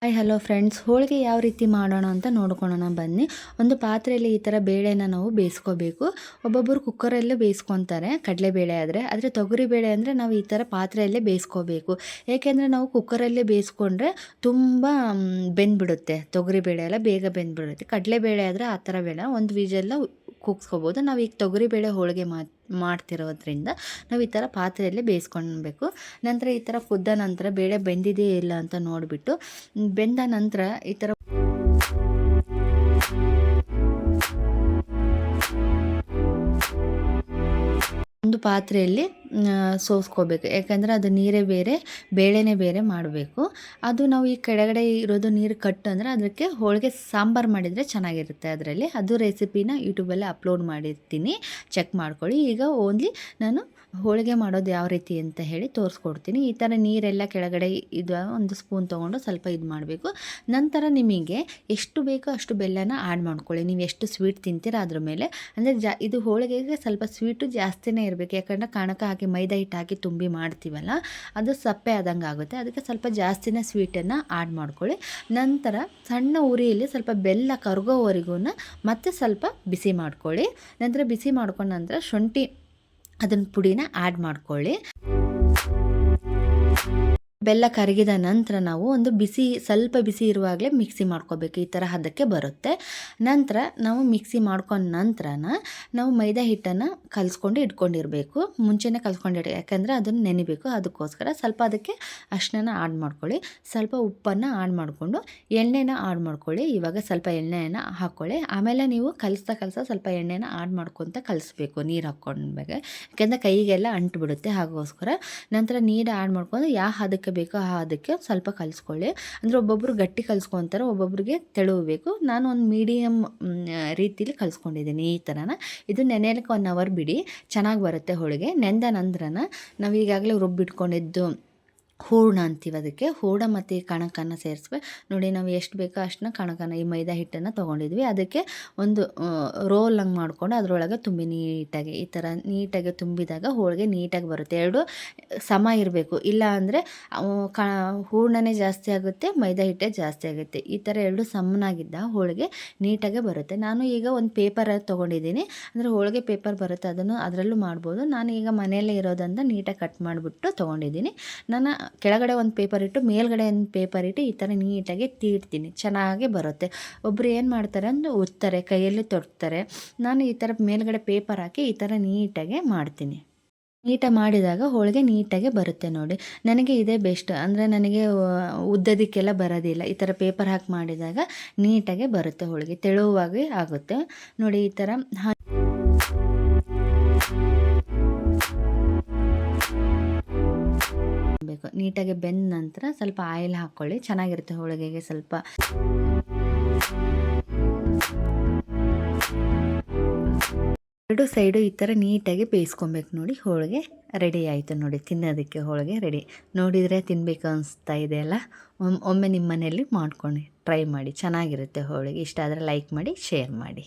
Hi hello friends, ಹೋಳಿಗೆ ಯಾವ ರೀತಿ ಮಾಡೋಣ ಅಂತ ನೋಡ್ಕೊಳ್ಳೋಣ ಬನ್ನಿ. ಒಂದು ಪಾತ್ರೆಯಲ್ಲಿ ಈ ಥರ ಬೇಳೆನ ನಾವು ಬೇಯಿಸ್ಕೋಬೇಕು. ಒಬ್ಬೊಬ್ಬರು ಕುಕ್ಕರಲ್ಲೇ ಬೇಯಿಸ್ಕೊತಾರೆ ಕಡಲೆಬೇಳೆ ಆದರೆ ತೊಗರಿಬೇಳೆ ಅಂದರೆ ನಾವು ಈ ಥರ ಪಾತ್ರೆಯಲ್ಲೇ ಬೇಯಿಸ್ಕೋಬೇಕು. ಏಕೆಂದರೆ ನಾವು ಕುಕ್ಕರಲ್ಲೇ ಬೇಯಿಸ್ಕೊಂಡ್ರೆ ತುಂಬ ಬೆಂದ್ಬಿಡುತ್ತೆ. ತೊಗರಿಬೇಳೆ ಎಲ್ಲ ಬೇಗ ಬೆಂದ್ಬಿಡುತ್ತೆ. ಕಡಲೆಬೇಳೆ ಆದರೆ ಆ ಥರ ಬೇಡ, ಒಂದು ವಿಜೆಲ್ಲ ಕೂಗ್ಸ್ಕೋಬೋದು. ನಾವು ಈಗ ತೊಗರಿಬೇಳೆ ಹೋಳಿಗೆ ಮಾಡ್ತಿರೋದ್ರಿಂದ ನಾವು ಈ ಥರ ಪಾತ್ರೆಯಲ್ಲೇ ಬೇಯಿಸ್ಕೊಳ್ಬೇಕು. ನಂತರ ಈ ಥರ ಕುದ್ದ ನಂತರ ಬೇಳೆ ಬೆಂದಿದೆಯೇ ಇಲ್ಲ ಅಂತ ನೋಡಿಬಿಟ್ಟು, ಬೆಂದ ನಂತರ ಈ ಥರ ಒಂದು ಪಾತ್ರೆಯಲ್ಲಿ ಸೋಸ್ಕೋಬೇಕು. ಯಾಕಂದರೆ ಅದು ನೀರೇ ಬೇರೆ ಬೇಳೆನೇ ಬೇರೆ ಮಾಡಬೇಕು. ಅದು ನಾವು ಈ ಕೆಳಗಡೆ ಇರೋದು ನೀರು ಕಟ್ಟು ಅಂದರೆ ಅದಕ್ಕೆ ಹೋಳಿಗೆ ಸಾಂಬಾರು ಮಾಡಿದರೆ ಚೆನ್ನಾಗಿರುತ್ತೆ. ಅದರಲ್ಲಿ ಅದು ರೆಸಿಪಿನ ಯೂಟ್ಯೂಬಲ್ಲಿ ಅಪ್ಲೋಡ್ ಮಾಡಿರ್ತೀನಿ, ಚೆಕ್ ಮಾಡ್ಕೊಳ್ಳಿ. ಈಗ ಓನ್ಲಿ ನಾನು ಹೋಳಿಗೆ ಮಾಡೋದು ಯಾವ ರೀತಿ ಅಂತ ಹೇಳಿ ತೋರಿಸ್ಕೊಡ್ತೀನಿ. ಈ ಥರ ನೀರೆಲ್ಲ ಕೆಳಗಡೆ ಇದು ಒಂದು ಸ್ಪೂನ್ ತೊಗೊಂಡು ಸ್ವಲ್ಪ ಇದು ಮಾಡಬೇಕು. ನಂತರ ನಿಮಗೆ ಎಷ್ಟು ಬೇಕೋ ಅಷ್ಟು ಬೆಲ್ಲನ ಆ್ಯಡ್ ಮಾಡ್ಕೊಳ್ಳಿ. ನೀವು ಎಷ್ಟು ಸ್ವೀಟ್ ತಿಂತೀರ ಅದ್ರ ಮೇಲೆ. ಅಂದರೆ ಇದು ಹೋಳಿಗೆಗೆ ಸ್ವಲ್ಪ ಸ್ವೀಟು ಜಾಸ್ತಿನೇ ಇರಬೇಕು. ಯಾಕಂದರೆ ಕಣಕ ಹಾಕಿ ಮೈದಾ ಹಿಟ್ಟು ಹಾಕಿ ತುಂಬಿ ಮಾಡ್ತೀವಲ್ಲ, ಅದು ಸಪ್ಪೆ ಆದಂಗೆ ಆಗುತ್ತೆ. ಅದಕ್ಕೆ ಸ್ವಲ್ಪ ಜಾಸ್ತಿನೇ ಸ್ವೀಟನ್ನು ಆ್ಯಡ್ ಮಾಡ್ಕೊಳ್ಳಿ. ನಂತರ ಸಣ್ಣ ಉರಿಯಲ್ಲಿ ಸ್ವಲ್ಪ ಬೆಲ್ಲ ಕರಗೋವರೆಗೂ ಮತ್ತೆ ಸ್ವಲ್ಪ ಬಿಸಿ ಮಾಡ್ಕೊಳ್ಳಿ. ನಂತರ ಬಿಸಿ ಮಾಡ್ಕೊಂಡ ನಂತರ ಶುಂಠಿ ಅದನ್ನ ಪುಡಿನ ಆ್ಯಡ್ ಮಾಡ್ಕೊಳ್ಳಿ. ಬೆಲ್ಲ ಕರಗಿದ ನಂತರ ನಾವು ಒಂದು ಸ್ವಲ್ಪ ಬಿಸಿ ಇರುವಾಗಲೇ ಮಿಕ್ಸಿ ಮಾಡ್ಕೋಬೇಕು. ಈ ಥರ ಹದಕ್ಕೆ ಬರುತ್ತೆ. ನಂತರ ನಾವು ಮಿಕ್ಸಿ ಮಾಡ್ಕೊಂಡ ನಂತರ ನಾವು ಮೈದಾ ಹಿಟ್ಟನ್ನು ಕಲಿಸ್ಕೊಂಡು ಇಟ್ಕೊಂಡಿರಬೇಕು. ಮುಂಚೆನೇ ಯಾಕಂದರೆ ಅದನ್ನು ನೆನಿಬೇಕು. ಅದಕ್ಕೋಸ್ಕರ ಸ್ವಲ್ಪ ಅದಕ್ಕೆ ಅರಿಶಿನ ಆ್ಯಡ್ ಮಾಡ್ಕೊಳ್ಳಿ. ಸ್ವಲ್ಪ ಉಪ್ಪನ್ನು ಆ್ಯಡ್ ಮಾಡಿಕೊಂಡು ಎಣ್ಣೆನ ಆ್ಯಡ್ ಮಾಡ್ಕೊಳ್ಳಿ. ಇವಾಗ ಸ್ವಲ್ಪ ಎಣ್ಣೆಯನ್ನು ಹಾಕ್ಕೊಳ್ಳಿ. ಆಮೇಲೆ ನೀವು ಕಲಿಸ್ತಾ ಸ್ವಲ್ಪ ಎಣ್ಣೆನ ಆ್ಯಡ್ ಮಾಡ್ಕೊತ ಕಲಿಸ್ಬೇಕು ನೀರು ಹಾಕ್ಕೊಂಡ್ಬೇಕು. ಯಾಕೆಂದರೆ ಕೈಗೆಲ್ಲ ಅಂಟುಬಿಡುತ್ತೆ. ಹಾಗೋಸ್ಕರ ನಂತರ ನೀರು ಆ್ಯಡ್ ಮಾಡ್ಕೊಂಡು ಯಾವ ಹದಕ್ಕೆ ಬೇಕೋ ಆ ಅದಕ್ಕೆ ಸ್ವಲ್ಪ ಕಲಿಸ್ಕೊಳ್ಳಿ. ಅಂದರೆ ಒಬ್ಬೊಬ್ಬರು ಗಟ್ಟಿ ಕಲಿಸ್ಕೊತಾರೆ, ಒಬ್ಬೊಬ್ಬರಿಗೆ ತೆಳುವು ಬೇಕು. ನಾನು ಒಂದು ಮೀಡಿಯಮ್ ರೀತಿಲಿ ಕಲಿಸ್ಕೊಂಡಿದ್ದೀನಿ. ಈ ಥರನ ಇದು ನೆನೆಯಲಿಕ್ಕೆ 1 ಅವರ್ ಬಿಡಿ, ಚೆನ್ನಾಗಿ ಬರುತ್ತೆ ಹೋಳಿಗೆ. ನೆಂದ ನಂತರ ನಾವು ಈಗಾಗಲೇ ರುಬ್ಬಿಟ್ಕೊಂಡಿದ್ದು ಹೂರಣ ಅಂತೀವಿ. ಅದಕ್ಕೆ ಹೂರಣ ಮತ್ತು ಕಣಕನ್ನು ಸೇರಿಸ್ಬೇಕು. ನೋಡಿ, ನಾವು ಎಷ್ಟು ಬೇಕೋ ಅಷ್ಟನ್ನ ಕಣಕನ ಈ ಮೈದಾ ಹಿಟ್ಟನ್ನು ತೊಗೊಂಡಿದ್ವಿ. ಅದಕ್ಕೆ ಒಂದು ರೋಲ್ ಹಂಗೆ ಮಾಡಿಕೊಂಡು ಅದರೊಳಗೆ ತುಂಬಿ ನೀಟಾಗಿ ಈ ಥರ ನೀಟಾಗಿ ತುಂಬಿದಾಗ ಹೋಳಿಗೆ ನೀಟಾಗಿ ಬರುತ್ತೆ. ಎರಡು ಸಮ ಇರಬೇಕು. ಇಲ್ಲ ಅಂದರೆ ಹೂರಣನೇ ಜಾಸ್ತಿ ಆಗುತ್ತೆ, ಮೈದಾ ಹಿಟ್ಟೇ ಜಾಸ್ತಿ ಆಗುತ್ತೆ. ಈ ಥರ ಎರಡು ಸಮನಾಗಿದ್ದ ಹೋಳಿಗೆ ನೀಟಾಗೆ ಬರುತ್ತೆ. ನಾನು ಈಗ ಒಂದು ಪೇಪರ್ ತೊಗೊಂಡಿದ್ದೀನಿ. ಅಂದರೆ ಹೋಳಿಗೆ ಪೇಪರ್ ಬರುತ್ತೆ, ಅದರಲ್ಲೂ ಮಾಡ್ಬೋದು. ನಾನು ಈಗ ಮನೆಯಲ್ಲೇ ಇರೋದ್ರಿಂದ ನೀಟಾಗಿ ಕಟ್ ಮಾಡಿಬಿಟ್ಟು ತೊಗೊಂಡಿದ್ದೀನಿ. ನಾನು ಕೆಳಗಡೆ ಒಂದು ಪೇಪರ್ ಇಟ್ಟು ಮೇಲ್ಗಡೆ ಒಂದು ಪೇಪರ್ ಇಟ್ಟು ಈ ಥರ ನೀಟಾಗಿ ತೀಡ್ತೀನಿ, ಚೆನ್ನಾಗಿ ಬರುತ್ತೆ. ಒಬ್ಬರು ಏನು ಮಾಡ್ತಾರೆ ಅಂದರೆ ಒತ್ತಾರೆ, ಕೈಯಲ್ಲಿ ತೊಡ್ತಾರೆ. ನಾನು ಈ ಥರ ಮೇಲ್ಗಡೆ ಪೇಪರ್ ಹಾಕಿ ಈ ಥರ ನೀಟಾಗಿ ಮಾಡ್ತೀನಿ. ನೀಟಾಗಿ ಮಾಡಿದಾಗ ಹೋಳಿಗೆ ನೀಟಾಗಿ ಬರುತ್ತೆ. ನೋಡಿ, ನನಗೆ ಇದೇ ಬೆಸ್ಟ್. ಅಂದರೆ ನನಗೆ ಉದ್ದದಕ್ಕೆಲ್ಲ ಬರೋದಿಲ್ಲ. ಈ ಥರ ಪೇಪರ್ ಹಾಕಿ ಮಾಡಿದಾಗ ನೀಟಾಗೆ ಬರುತ್ತೆ ಹೋಳಿಗೆ, ತೆಳುವಾಗಿ ಆಗುತ್ತೆ. ನೋಡಿ, ಈ ಥರ ನೀಟಾಗಿ ಬೆಂದ ನಂತರ ಸ್ವಲ್ಪ ಆಯಿಲ್ ಹಾಕ್ಕೊಳ್ಳಿ, ಚೆನ್ನಾಗಿರುತ್ತೆ ಹೋಳಿಗೆಗೆ. ಸ್ವಲ್ಪ ಎರಡು ಸೈಡು ಈ ಥರ ನೀಟಾಗಿ ಬೇಯಿಸ್ಕೊಬೇಕು. ನೋಡಿ, ಹೋಳಿಗೆ ರೆಡಿ ಆಯಿತು. ನೋಡಿ, ತಿನ್ನೋದಕ್ಕೆ ಹೋಳಿಗೆ ರೆಡಿ. ನೋಡಿದರೆ ತಿನ್ನಬೇಕು ಅನಿಸ್ತಾ ಇದೆಯಲ್ಲ. ಒಮ್ಮೆ ನಿಮ್ಮ ಮನೆಯಲ್ಲಿ ಮಾಡ್ಕೊಂಡು ಟ್ರೈ ಮಾಡಿ, ಚೆನ್ನಾಗಿರುತ್ತೆ ಹೋಳಿಗೆ. ಇಷ್ಟ ಆದರೆ ಲೈಕ್ ಮಾಡಿ, ಶೇರ್ ಮಾಡಿ.